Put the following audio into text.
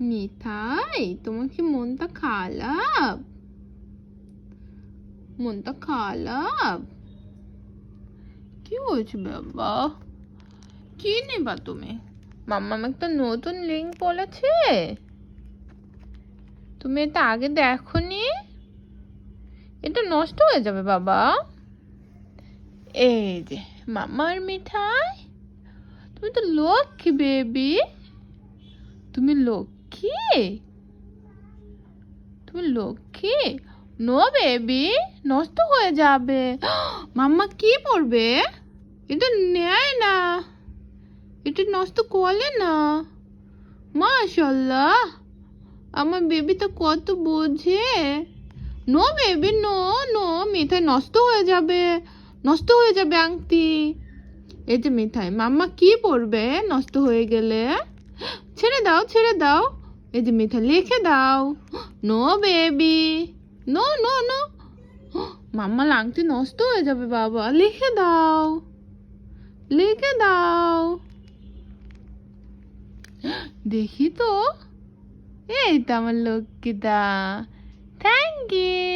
মিঠাই, তোমার কি মনটা খারাপ? মনটা খারাপ? কি হয়েছে বাবা? কি নেবা তুমি? মাম্মাম একটা নতুন লিঙ্ক বলেছে, তুমি এটা আগে দেখোনি? এটা নষ্ট হয়ে যাবে বাবা। এই যে মাম্মার মিঠাই, তুমি তো লক্ষ্মী বেবি, তুমি লক্ষ্মী, তুমি লক্ষ্মী। নো বেবি, নষ্ট হয়ে যাবে। মাম্মা কি পড়বে? এটা নেয় না, এটা নষ্ট করলে না। মাশাল্লাহ, আমার বেবি তো কত বোঝে। নো বেবি, নো নো, মিঠাই নষ্ট হয়ে যাবে, নষ্ট হয়ে যাবে আংটি। এই যে মিঠাই, মাম্মা কি পড়বে নষ্ট হয়ে গেলে? ছেড়ে দাও, ছেড়ে দাও। এই যে মিঠাই, লিখে দাও। No baby, no no no. মাম্মার আংটি নষ্ট হয়ে যাবে বাবা, লিখে দাও, লিখে দাও। দেখি তো, এই তো আমার লক্ষ্মীটা। Thank you.